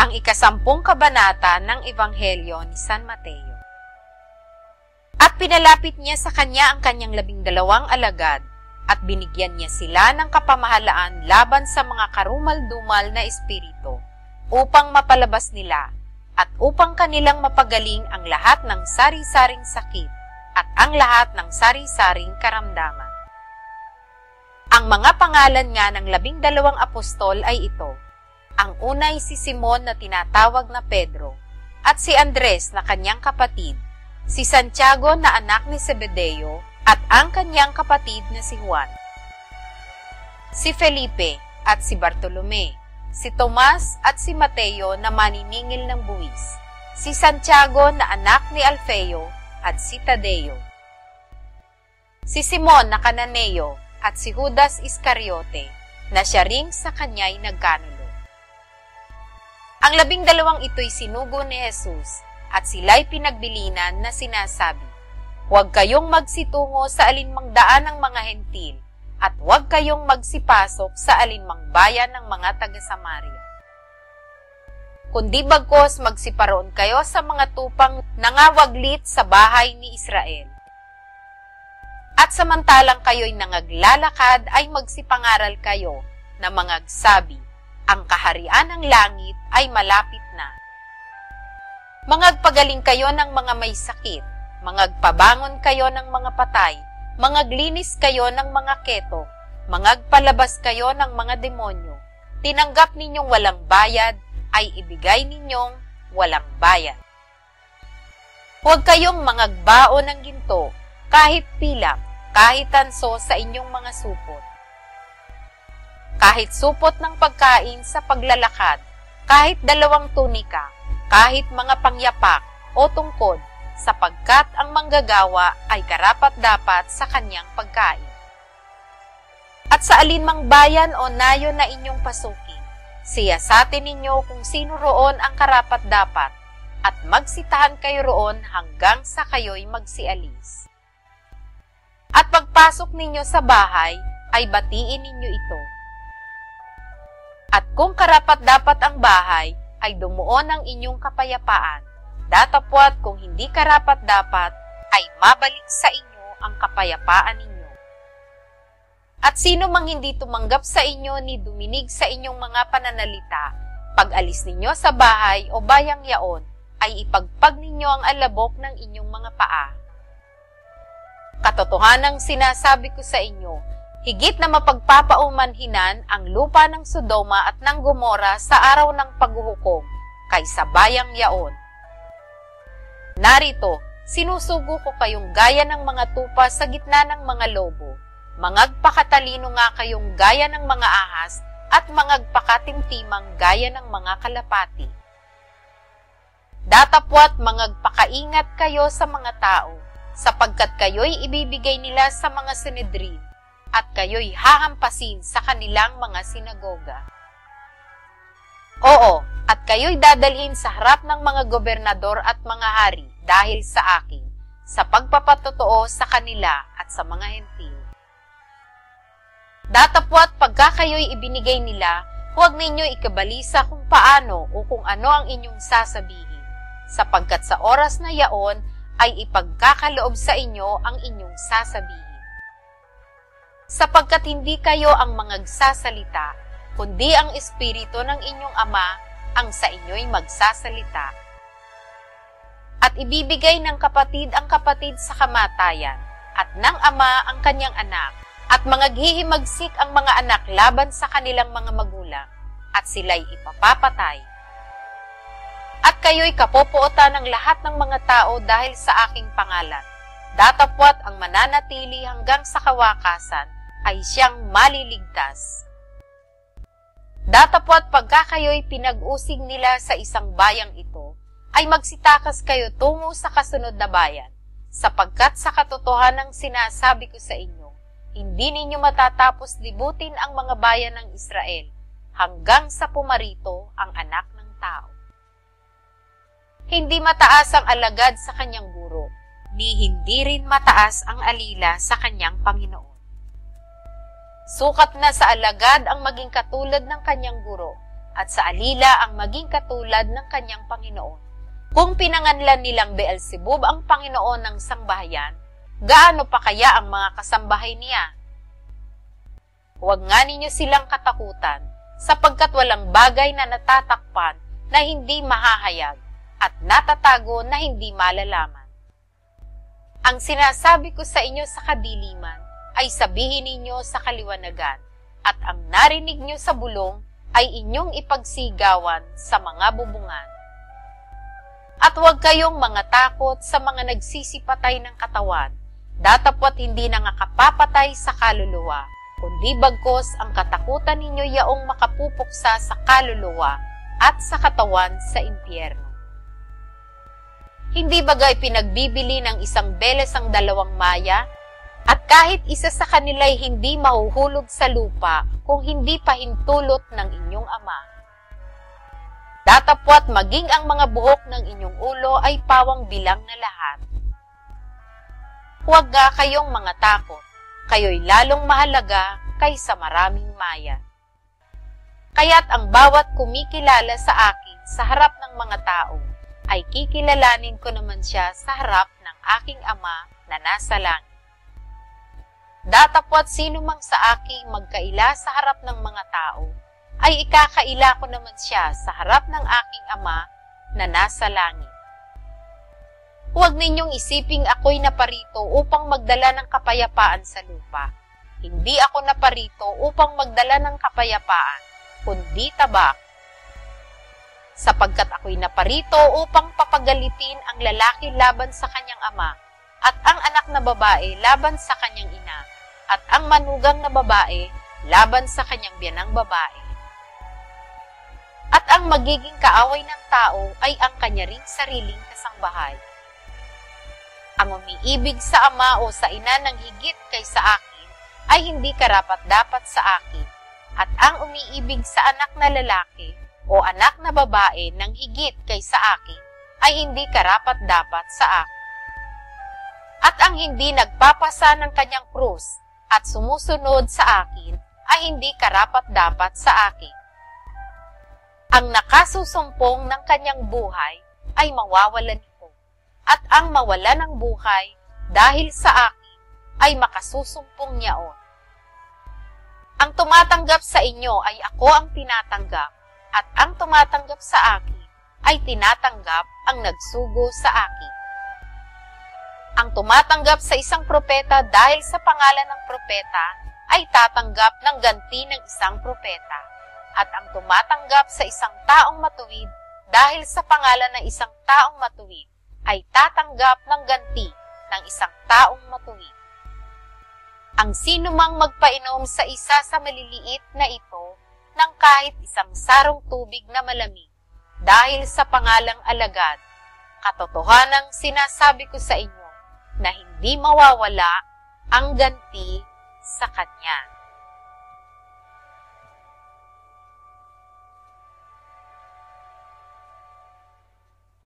ang ika-10 kabanata ng Ebanghelyo ni San Mateo. At pinalapit niya sa kanya ang kanyang 12 alagad, at binigyan niya sila ng kapamahalaan laban sa mga karumal-dumal na espiritu, upang mapalabas nila, at upang kanilang mapagaling ang lahat ng sari-saring sakit, at ang lahat ng sari-saring karamdaman. Ang mga pangalan nga ng 12 apostol ay ito. Ang una ay si Simon na tinatawag na Pedro, at si Andres na kanyang kapatid, si Santiago na anak ni Zebedeo, at ang kanyang kapatid na si Juan, si Felipe at si Bartolome, si Tomas at si Mateo na maniningil ng buwis, si Santiago na anak ni Alfeo at si Tadeo, si Simon na Cananeo at si Judas Iscariote na siya ring sa kanya'y nagkanulo. Ang 12 ito'y sinugo ni Jesus at sila'y pinagbilinan na sinasabi, "Huwag kayong magsitungo sa alinmang daan ng mga hentil at huwag kayong magsipasok sa alinmang bayan ng mga taga-Samaria. Kundi bagkos magsiparoon kayo sa mga tupang nangawaglit sa bahay ni Israel. At samantalang kayo'y nangaglalakad ay magsipangaral kayo na mangagsabi, ang kaharian ng langit ay malapit na. Mangagpagaling kayo ng mga may sakit, mangagpabangon kayo ng mga patay, mangaglinis kayo ng mga keto, mangagpalabas kayo ng mga demonyo. Tinanggap ninyong walang bayad, ay ibigay ninyong walang bayad. Huwag kayong mangagbao ng ginto, kahit pilak, kahit tanso sa inyong mga supot. Kahit supot ng pagkain sa paglalakad, kahit 2 tunika, kahit mga pangyapak o tungkod, sapagkat ang manggagawa ay karapat-dapat sa kanyang pagkain. At sa alinmang bayan o nayon na inyong pasukin, siyasatin ninyo kung sino roon ang karapat-dapat, at magsitahan kayo roon hanggang sa kayo'y magsialis. At pagpasok ninyo sa bahay, ay batiin ninyo ito. At kung karapat-dapat ang bahay, ay dumuon ang inyong kapayapaan. Datapwat kung hindi karapat-dapat, ay mabalik sa inyo ang kapayapaan ninyo. At sino mang hindi tumanggap sa inyo ni duminig sa inyong mga pananalita, pag-alis ninyo sa bahay o bayang yaon, ay ipagpag ninyo ang alabok ng inyong mga paa. Katotohanang sinasabi ko sa inyo, higit na mapagpapaumanhinan ang lupa ng Sodoma at ng Gomora sa araw ng paghuhukom kaysa bayang yaon. Narito, sinusugo ko kayong gaya ng mga tupa sa gitna ng mga lobo. Mangagpakatalino nga kayong gaya ng mga ahas at mangagpakatimtimang gaya ng mga kalapati. Datapwat mangagpakaingat kayo sa mga tao, sapagkat kayo'y ibibigay nila sa mga Sanhedrin, at kayo'y hahampasin sa kanilang mga sinagoga. Oo, at kayo'y dadalhin sa harap ng mga gobernador at mga hari dahil sa akin, sa pagpapatotoo sa kanila at sa mga hentil. Datapwat pagka kayo'y ibinigay nila, huwag ninyo ikabalisa kung paano o kung ano ang inyong sasabihin, sapagkat sa oras na yaon ay ipagkakaloob sa inyo ang inyong sasabihin. Sapagkat hindi kayo ang mangagsasalita, kundi ang Espiritu ng inyong Ama ang sa inyo'y magsasalita. At ibibigay ng kapatid ang kapatid sa kamatayan, at ng ama ang kanyang anak, at mangaghihimagsik ang mga anak laban sa kanilang mga magulang, at sila'y ipapapatay. At kayo'y kapopuotan ng lahat ng mga tao dahil sa aking pangalan. Datapwat ang mananatili hanggang sa kawakasan ay siyang maliligtas. Datapwat pagka kayo'y pinag-usig nila sa isang bayang ito, ay magsitakas kayo tungo sa kasunod na bayan, sapagkat sa katotohanang sinasabi ko sa inyo, hindi ninyo matatapos libutin ang mga bayan ng Israel hanggang sa pumarito ang anak ng tao. Hindi mataas ang alagad sa kanyang guro, ni hindi rin mataas ang alila sa kanyang Panginoon. Sukat na sa alagad ang maging katulad ng kanyang guro, at sa alila ang maging katulad ng kanyang Panginoon. Kung pinanganlan nilang Beelzebub ang Panginoon ng sangbahayan, gaano pa kaya ang mga kasambahay niya? Huwag nga ninyo silang katakutan, sapagkat walang bagay na natatakpan na hindi mahahayag at natatago na hindi malalaman. Ang sinasabi ko sa inyo sa kadiliman ay sabihin ninyo sa kaliwanagan, at ang narinig nyo sa bulong ay inyong ipagsigawan sa mga bubungan. At huwag kayong mga takot sa mga nagsisipatay ng katawan, datapwat hindi nangakapapatay sa kaluluwa, kundi bagkos ang katakutan ninyo yaong makapupuksa sa kaluluwa at sa katawan sa impyerno. Hindi bagay pinagbibili ng isang beles ang 2 maya, at kahit isa sa kanila'y hindi mahuhulog sa lupa kung hindi pahintulot ng inyong Ama. Datapwat maging ang mga buhok ng inyong ulo ay pawang bilang na lahat. Huwag nga kayong mga takot, kayo'y lalong mahalaga kaysa maraming maya. Kaya't ang bawat kumikilala sa akin sa harap ng mga tao, ay kikilalanin ko naman siya sa harap ng aking Ama na nasa langit. Datapwat sino mang sa aking magkaila sa harap ng mga tao, ay ikakaila ko naman siya sa harap ng aking Ama na nasa langit. Huwag ninyong isiping ako'y naparito upang magdala ng kapayapaan sa lupa. Hindi ako naparito upang magdala ng kapayapaan, kundi tabak. Sapagkat ako'y naparito upang papagalitin ang lalaki laban sa kanyang ama, at ang anak na babae laban sa kanyang ina, at ang manugang na babae laban sa kanyang biyanang babae. At ang magiging kaaway ng tao ay ang kanya ring sariling kasangbahay. Ang umiibig sa ama o sa ina ng higit kaysa akin ay hindi karapat-dapat sa akin, at ang umiibig sa anak na lalaki o anak na babae ng higit kaysa akin ay hindi karapat-dapat sa akin. At ang hindi nagpapasa ng kanyang krus at sumusunod sa akin ay hindi karapat-dapat sa akin. Ang nakasusumpong ng kanyang buhay ay mawawalan nito, at ang mawala ng buhay dahil sa akin ay makasusumpong niyaon. Ang tumatanggap sa inyo ay ako ang tinatanggap, at ang tumatanggap sa akin ay tinatanggap ang nagsugo sa akin. Ang tumatanggap sa isang propeta dahil sa pangalan ng propeta ay tatanggap ng ganti ng isang propeta. At ang tumatanggap sa isang taong matuwid dahil sa pangalan ng isang taong matuwid ay tatanggap ng ganti ng isang taong matuwid. Ang sino mang magpainom sa isa sa maliliit na ito ng kahit isang sarong tubig na malamig dahil sa pangalang alagad, katotohanang sinasabi ko sa inyo na hindi mawawala ang ganti sa kanya.